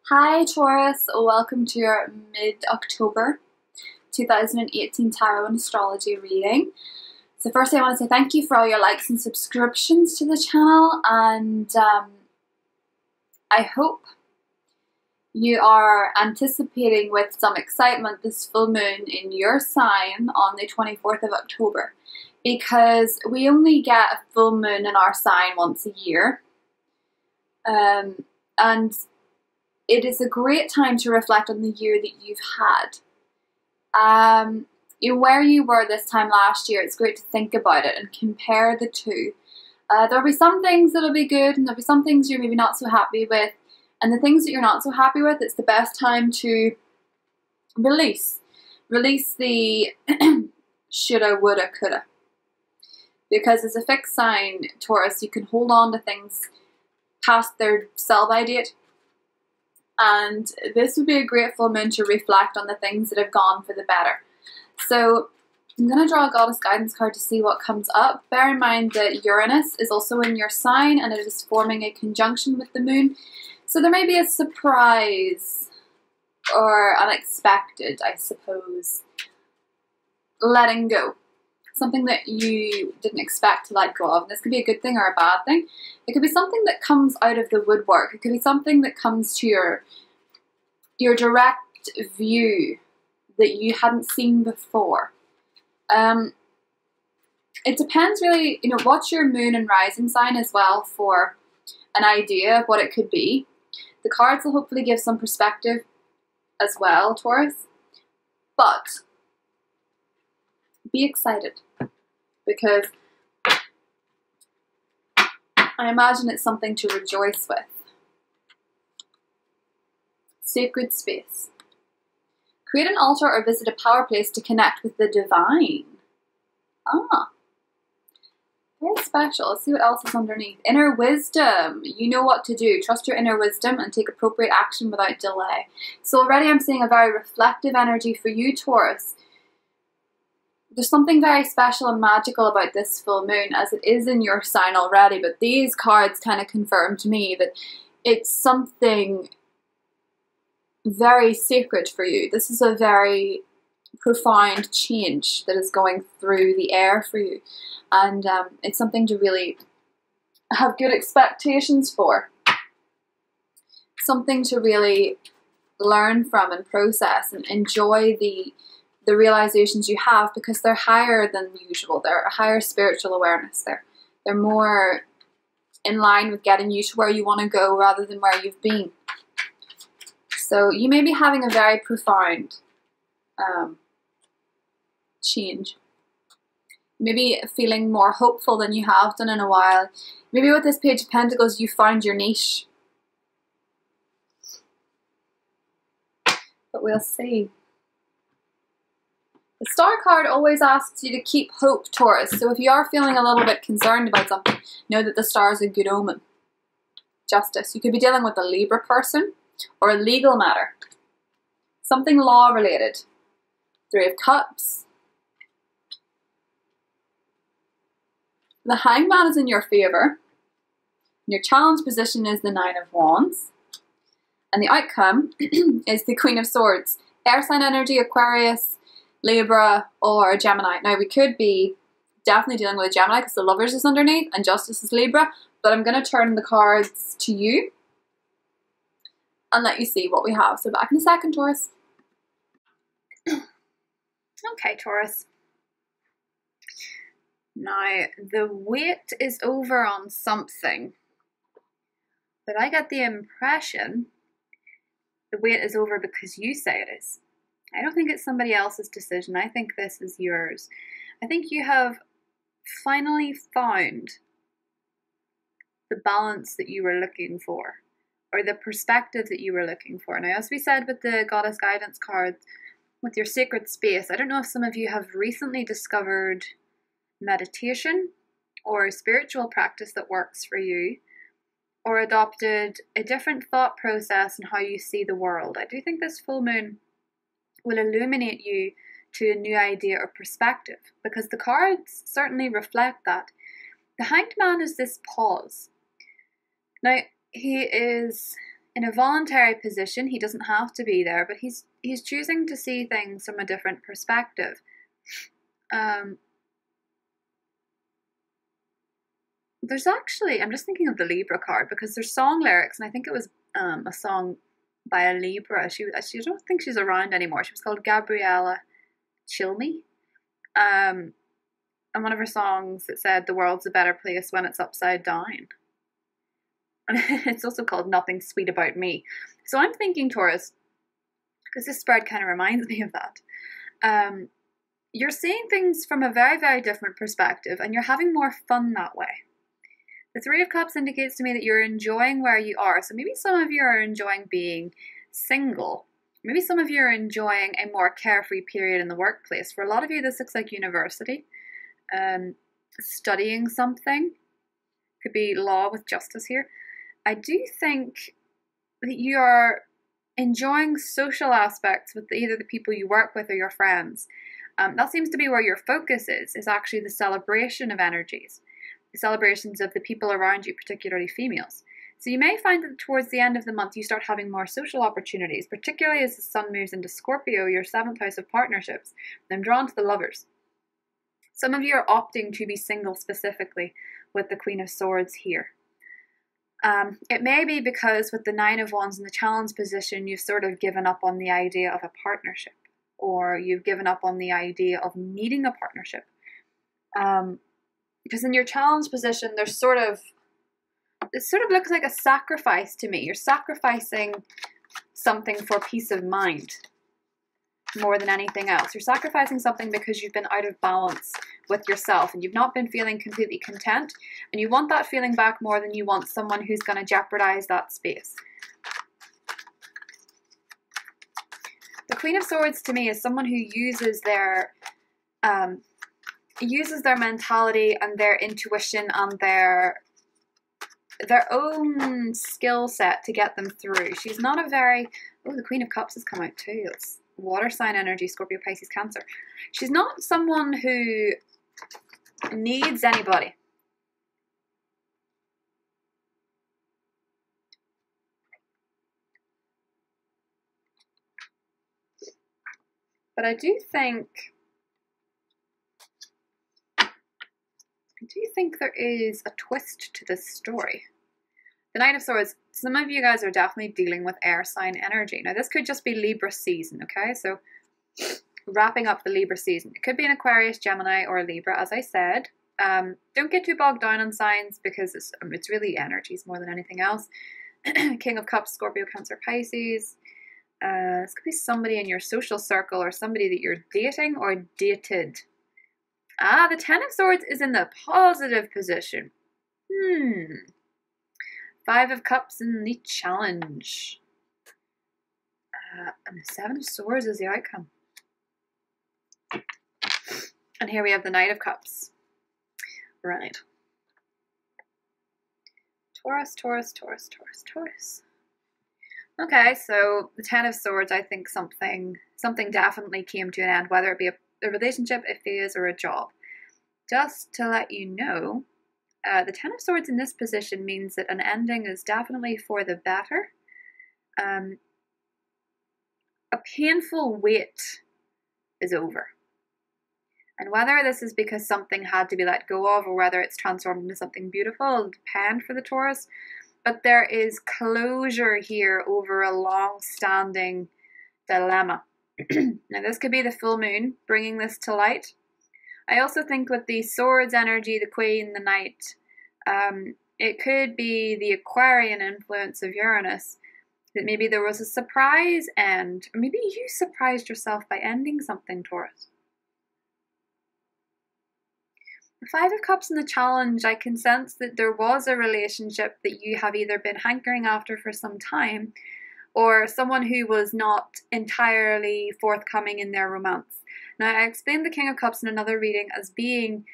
Hi Taurus, welcome to your mid-October 2018 Tarot and Astrology reading. So firstly I want to say thank you for all your likes and subscriptions to the channel, and I hope you are anticipating with some excitement this full moon in your sign on the 24th of October, because we only get a full moon in our sign once a year, and it is a great time to reflect on the year that you've had. Where you were this time last year, it's great to think about it and compare the two. There'll be some things that'll be good, and there'll be some things you're maybe not so happy with. And the things that you're not so happy with, it's the best time to release. Release the shoulda, woulda, coulda. Because as a fixed sign, Taurus, you can hold on to things past their sell-by date. And this would be a great full moon to reflect on the things that have gone for the better. So I'm going to draw a goddess guidance card to see what comes up. Bear in mind that Uranus is also in your sign and it is forming a conjunction with the moon. So there may be a surprise or unexpected, I suppose, letting go. Something that you didn't expect to let go of. And this could be a good thing or a bad thing. It could be something that comes out of the woodwork. It could be something that comes to your direct view that you hadn't seen before. It depends really, what's your moon and rising sign as well for an idea of what it could be. The cards will hopefully give some perspective as well, Taurus. But be excited, because I imagine it's something to rejoice with. Sacred space. Create an altar or visit a power place to connect with the divine. Very special. Let's see what else is underneath. Inner wisdom. You know what to do. Trust your inner wisdom and take appropriate action without delay. So already I'm seeing a very reflective energy for you, Taurus. There's something very special and magical about this full moon, as it is in your sign already, but these cards kind of confirm to me that it's something very sacred for you. This is a very profound change that is going through the air for you, and it's something to really have good expectations for. Something to really learn from and process and enjoy the realizations you have, because they're higher than usual. They're a higher spiritual awareness. They're more in line with getting you to where you want to go rather than where you've been. So you may be having a very profound change. Maybe feeling more hopeful than you have done in a while. Maybe with this Page of Pentacles you found your niche. But we'll see. The Star card always asks you to keep hope, Taurus. So if you are feeling a little bit concerned about something, know that the Star is a good omen. Justice. You could be dealing with a Libra person or a legal matter. Something law related. Three of Cups. The Hangman is in your favour. Your challenge position is the Nine of Wands. And the outcome is the Queen of Swords. Air sign energy, Aquarius, Libra, or Gemini. Now we could be definitely dealing with a Gemini because the Lovers is underneath and Justice is Libra, but I'm going to turn the cards to you and let you see what we have. So back in a second, Taurus. Okay, Taurus. Now the weight is over on something, but I get the impression the weight is over because you say it is. I don't think it's somebody else's decision. I think this is yours. I think you have finally found the balance that you were looking for, or the perspective that you were looking for. Now, as we said with the Goddess Guidance card, with your sacred space, I don't know if some of you have recently discovered meditation or a spiritual practice that works for you, or adopted a different thought process in how you see the world. I do think this full moon will illuminate you to a new idea or perspective, because the cards certainly reflect that. The Hanged Man is this pause. Now, he is in a voluntary position. He doesn't have to be there, but he's choosing to see things from a different perspective. There's actually, I'm just thinking of the Libra card, because there's song lyrics, and I think it was a song by a Libra. She don't think she's around anymore. She was called Gabriella Chilme. And one of her songs that said, "The world's a better place when it's upside down." And it's also called "Nothing Sweet About Me." So I'm thinking, Taurus, because this spread kind of reminds me of that, you're seeing things from a very, very different perspective, and you're having more fun that way. The Three of Cups indicates to me that you're enjoying where you are. So maybe some of you are enjoying being single. Maybe some of you are enjoying a more carefree period in the workplace. For a lot of you, this looks like university. Studying something. Could be law with justice here. I do think that you are enjoying social aspects with either the people you work with or your friends. That seems to be where your focus is actually the celebration of energies. The celebrations of the people around you, particularly females. So you may find that towards the end of the month you start having more social opportunities, particularly as the sun moves into Scorpio, your 7th house of partnerships. I'm drawn to the Lovers. Some of you are opting to be single specifically with the Queen of Swords here. It may be because with the 9 of Wands in the Challenge position, you've sort of given up on the idea of a partnership, or you've given up on the idea of needing a partnership. Because in your Challenge position, it sort of looks like a sacrifice to me. You're sacrificing something for peace of mind more than anything else. You're sacrificing something because you've been out of balance with yourself and you've not been feeling completely content, and you want that feeling back more than you want someone who's going to jeopardize that space. The Queen of Swords to me is someone who uses their mentality and their intuition and their own skill set to get them through. She's not a very... Oh, the Queen of Cups has come out too. It's water sign energy, Scorpio, Pisces, Cancer. She's not someone who needs anybody. But I do think there is a twist to this story. The Knight of Swords, some of you guys are definitely dealing with air sign energy. Now this could just be Libra season, okay? So wrapping up the Libra season. It could be an Aquarius, Gemini, or a Libra, as I said. Don't get too bogged down on signs because it's really energies more than anything else. King of Cups, Scorpio, Cancer, Pisces. This could be somebody in your social circle or somebody that you're dating or dated. The 10 of Swords is in the positive position. 5 of Cups in the Challenge. And the 7 of Swords is the outcome. And here we have the Knight of Cups. Right. Taurus, Taurus, Taurus, Taurus, Taurus. Okay, so the 10 of Swords, I think something definitely came to an end, whether it be a relationship, a phase, or a job. Just to let you know, the 10 of Swords in this position means that an ending is definitely for the better. A painful wait is over. And whether this is because something had to be let go of or whether it's transformed into something beautiful will depend for the Taurus. But there is closure here over a long-standing dilemma. Now this could be the full moon bringing this to light. I also think with the Swords energy, the Queen, the Knight, it could be the Aquarian influence of Uranus. That maybe there was a surprise end, or maybe you surprised yourself by ending something, Taurus. The 5 of Cups in the Challenge, I can sense that there was a relationship that you have either been hankering after for some time, or someone who was not entirely forthcoming in their romance. Now, I explained the King of Cups in another reading as being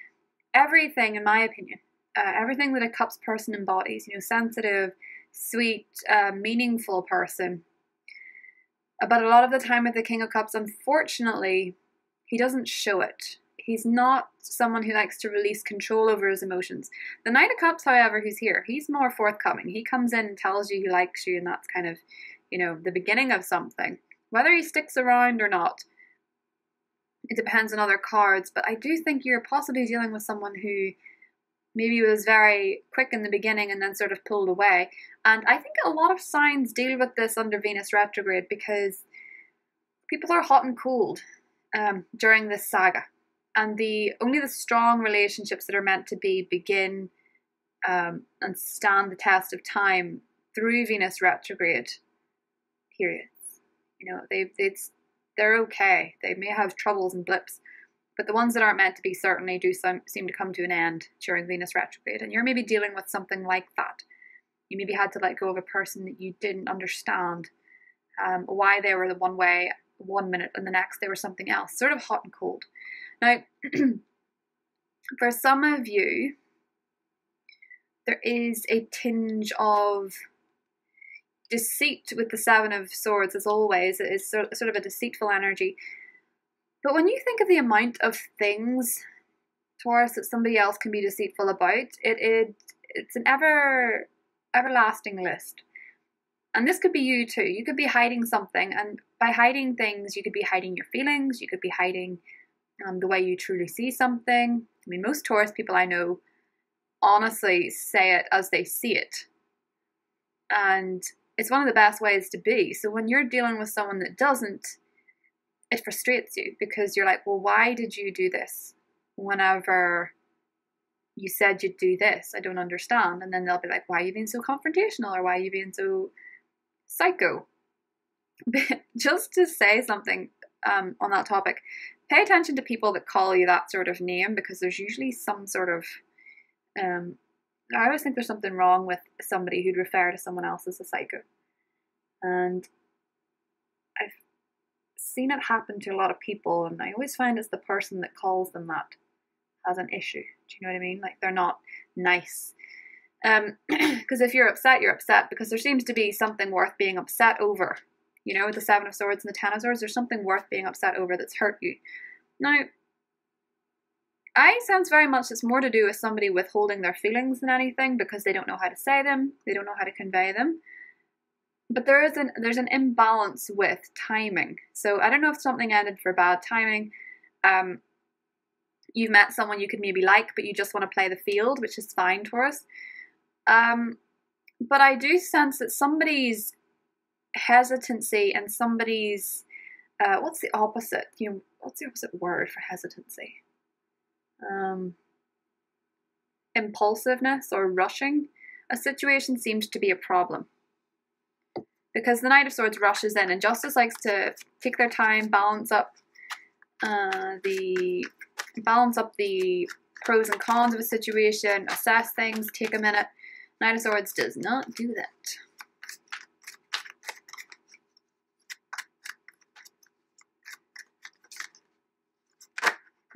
everything, in my opinion, everything that a Cups person embodies, sensitive, sweet, meaningful person. But a lot of the time with the King of Cups, unfortunately, he doesn't show it. He's not someone who likes to release control over his emotions. The Knight of Cups, however, who's here, he's more forthcoming. He comes in and tells you he likes you, and that's kind of, you know, the beginning of something. Whether he sticks around or not, it depends on other cards, but I do think you're possibly dealing with someone who maybe was very quick in the beginning and then sort of pulled away. And I think a lot of signs deal with this under Venus retrograde because people are hot and cold during this saga. And only the strong relationships that are meant to begin and stand the test of time through Venus retrograde periods. You know, they're okay. They may have troubles and blips, but the ones that aren't meant to be certainly do seem to come to an end during Venus retrograde. And you're maybe dealing with something like that. You maybe had to let go of a person that you didn't understand why they were the one way one minute and the next they were something else, sort of hot and cold. Now, for some of you, there is a tinge of deceit with the Seven of Swords, as always. It is sort of a deceitful energy. But when you think of the amount of things, Taurus, that somebody else can be deceitful about, it's an everlasting list. And this could be you too. You could be hiding something, and by hiding things, you could be hiding your feelings, you could be hiding the way you truly see something. I mean, most Taurus people I know honestly say it as they see it. And it's one of the best ways to be. So when you're dealing with someone that doesn't, it frustrates you because you're like, well, why did you do this whenever you said you'd do this? I don't understand. And then they'll be like, why are you being so confrontational, or why are you being so psycho? Just to say something on that topic, pay attention to people that call you that sort of name, because there's usually some sort of I always think there's something wrong with somebody who'd refer to someone else as a psycho. And I've seen it happen to a lot of people, and I always find it's the person that calls them that has an issue. Do you know what I mean? Like, they're not nice. Because if you're upset, you're upset because there seems to be something worth being upset over. You know, with the Seven of Swords and the Ten of Swords, there's something worth being upset over that's hurt you. Now, I sense very much it's more to do with somebody withholding their feelings than anything, because they don't know how to say them, they don't know how to convey them. But there's an imbalance with timing. So I don't know if something ended for bad timing. You've met someone you could maybe like, but you just want to play the field, which is fine for us. But I do sense that somebody's hesitancy and somebody's what's the opposite? What's the opposite word for hesitancy? Impulsiveness or rushing a situation seems to be a problem, because the Knight of Swords rushes in, and Justice likes to take their time, balance up the pros and cons of a situation, assess things, take a minute. Knight of Swords does not do that.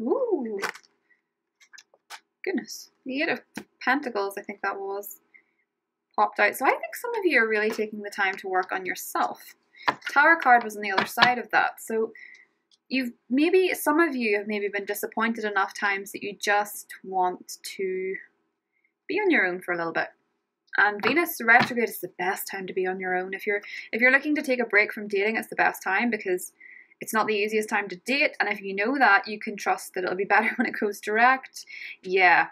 Ooh. Goodness. The Eight of Pentacles, I think that was, popped out. So I think some of you are really taking the time to work on yourself. Tower card was on the other side of that. So some of you have maybe been disappointed enough times that you just want to be on your own for a little bit. And Venus retrograde is the best time to be on your own. If you're looking to take a break from dating, it's the best time, because it's not the easiest time to date, and if you know that, you can trust that it'll be better when it goes direct. Yeah,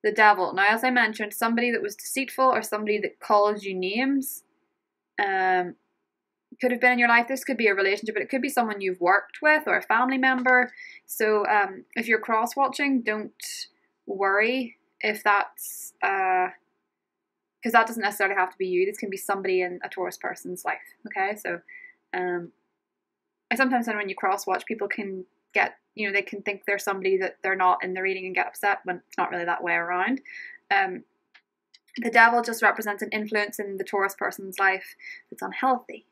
the Devil. Now, as I mentioned, somebody that was deceitful or somebody that calls you names could have been in your life. This could be a relationship, but it could be someone you've worked with or a family member. So if you're cross-watching, don't worry if that's... because that doesn't necessarily have to be you. This can be somebody in a Taurus person's life, okay? So... I sometimes find when you cross-watch, people can get, they can think they're somebody that they're not in the reading and get upset when it's not really that way around. The Devil just represents an influence in the Taurus person's life that's unhealthy.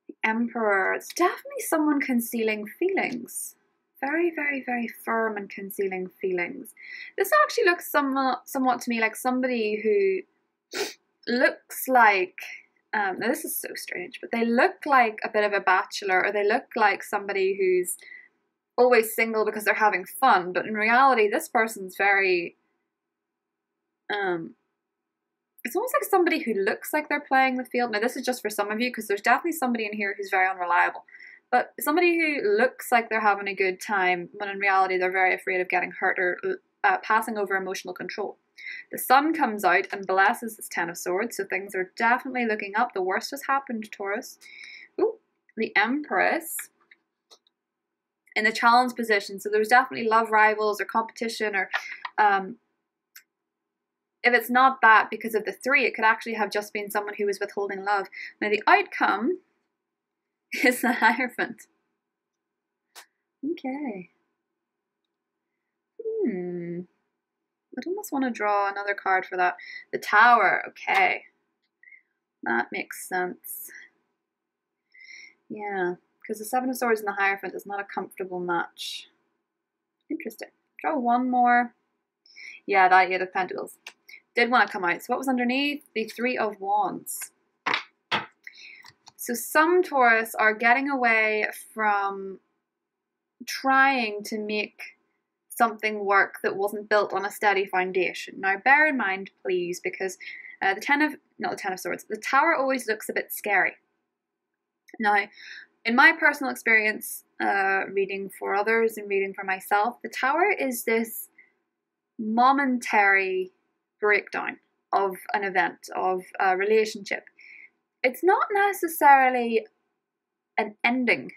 The Emperor, it's definitely someone concealing feelings. Very, very, very firm and concealing feelings. This actually looks somewhat to me like somebody who looks like... now this is so strange, but they look like a bit of a bachelor, or they look like somebody who's always single because they're having fun, but in reality, this person's very, it's almost like somebody who looks like they're playing the field. Now, this is just for some of you, because there's definitely somebody in here who's very unreliable. But somebody who looks like they're having a good time, when in reality they're very afraid of getting hurt or passing over emotional control. The Sun comes out and blesses this Ten of Swords, so things are definitely looking up. The worst has happened, Taurus. Ooh, the Empress in the challenge position. So there's definitely love rivals or competition, or if it's not that, because of the 3, it could actually have just been someone who was withholding love. Now the outcome is the Hierophant. Okay. I'd almost want to draw another card for that. The Tower, okay. That makes sense. Yeah, because the 7 of Swords and the Hierophant is not a comfortable match. Interesting. Draw one more. Yeah, that 8 of Pentacles did want to come out. So what was underneath? The 3 of Wands. So some Taurus are getting away from trying to make something work that wasn't built on a steady foundation. Now bear in mind, please, because the Tower always looks a bit scary. Now, in my personal experience, reading for others and reading for myself, the Tower is this momentary breakdown of an event, of a relationship. It's not necessarily an ending.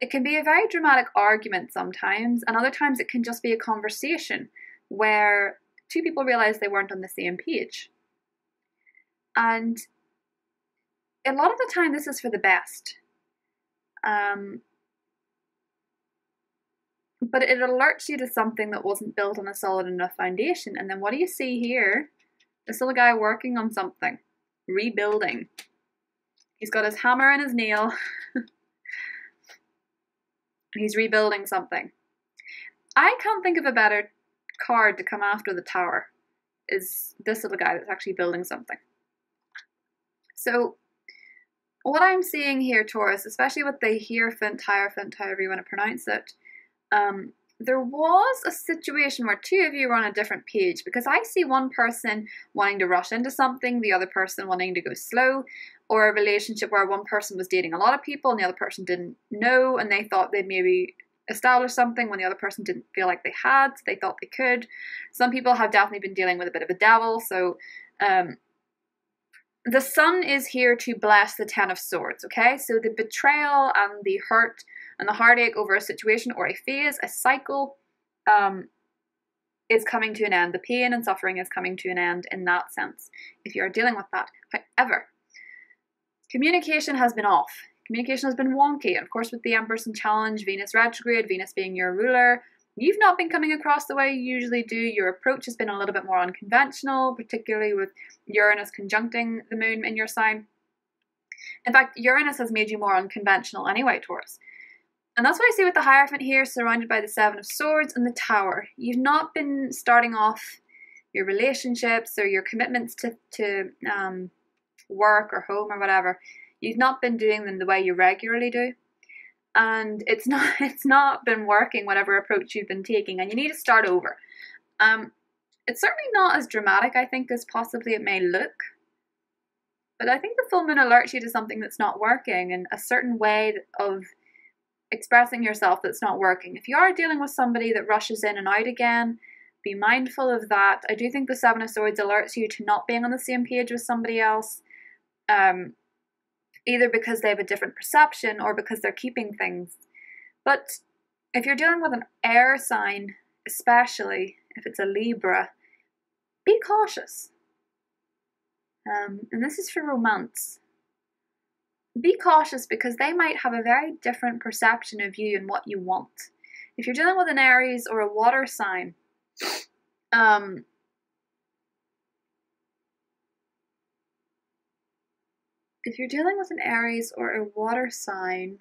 It can be a very dramatic argument sometimes, and other times it can just be a conversation where 2 people realize they weren't on the same page. And a lot of the time this is for the best. But it alerts you to something that wasn't built on a solid enough foundation. And then what do you see here? There's still a guy working on something. Rebuilding. He's got his hammer and his nail. He's rebuilding something. I can't think of a better card to come after the Tower. Is this little guy that's actually building something. So what I'm seeing here, Taurus, especially with the Hierophant, however you want to pronounce it, there was a situation where 2 of you were on a different page, because I see one person wanting to rush into something, the other person wanting to go slow, or a relationship where one person was dating a lot of people and the other person didn't know, and they thought they'd maybe establish something when the other person didn't feel like they had, so they thought they could. Some people have definitely been dealing with a bit of a devil, so the Sun is here to bless the 10 of Swords, okay? So the betrayal and the hurt and the heartache over a situation or a phase, a cycle, is coming to an end. The pain and suffering is coming to an end in that sense, if you are dealing with that. However, communication has been off. Communication has been wonky. And of course, with the Empress in challenge, Venus retrograde, Venus being your ruler, you've not been coming across the way you usually do. Your approach has been a little bit more unconventional, particularly with Uranus conjuncting the moon in your sign. In fact, Uranus has made you more unconventional anyway, Taurus. And that's what I see with the Hierophant here, surrounded by the 7 of Swords and the Tower. You've not been starting off your relationships or your commitments to work or home or whatever. You've not been doing them the way you regularly do. And it's not been working, whatever approach you've been taking, and you need to start over. It's certainly not as dramatic, I think, as possibly it may look. But I think the full moon alerts you to something that's not working, and a certain way of expressing yourself that's not working. If you are dealing with somebody that rushes in and out again, be mindful of that. I do think the 7 of Swords alerts you to not being on the same page with somebody else, either because they have a different perception or because they're keeping things. But if you're dealing with an air sign, especially if it's a Libra, be cautious. And this is for romance. Be cautious, because they might have a very different perception of you and what you want. If you're dealing with an Aries or a water sign, if you're dealing with an Aries or a water sign,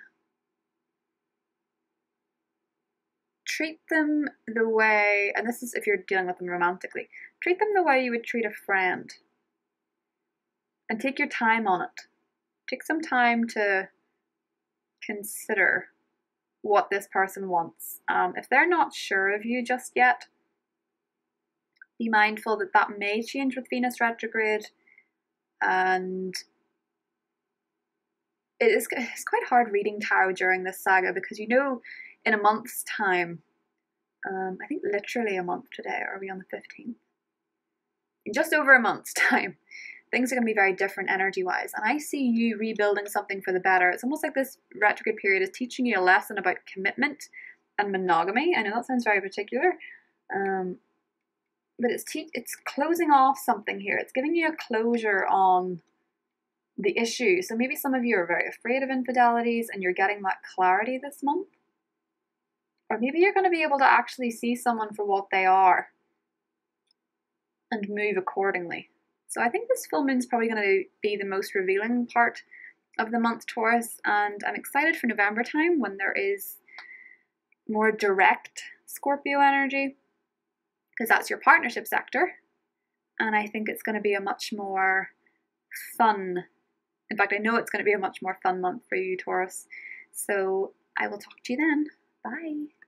treat them the way, and this is if you're dealing with them romantically, treat them the way you would treat a friend. And take your time on it. Take some time to consider what this person wants. If they're not sure of you just yet, be mindful that that may change with Venus retrograde, and it's quite hard reading tarot during this saga, because you know in a month's time, I think literally a month today, are we on the 15th? In just over a month's time, things are going to be very different energy-wise, and I see you rebuilding something for the better. It's almost like this retrograde period is teaching you a lesson about commitment and monogamy. I know that sounds very particular, but it's closing off something here. It's giving you a closure on the issue. So maybe some of you are very afraid of infidelities and you're getting that clarity this month. Or maybe you're going to be able to actually see someone for what they are and move accordingly. So I think this full moon is probably going to be the most revealing part of the month, Taurus, and I'm excited for November time, when there is more direct Scorpio energy, because that's your partnership sector, and I think it's going to be a much more fun, in fact I know it's going to be a much more fun month for you, Taurus. So I will talk to you then. Bye.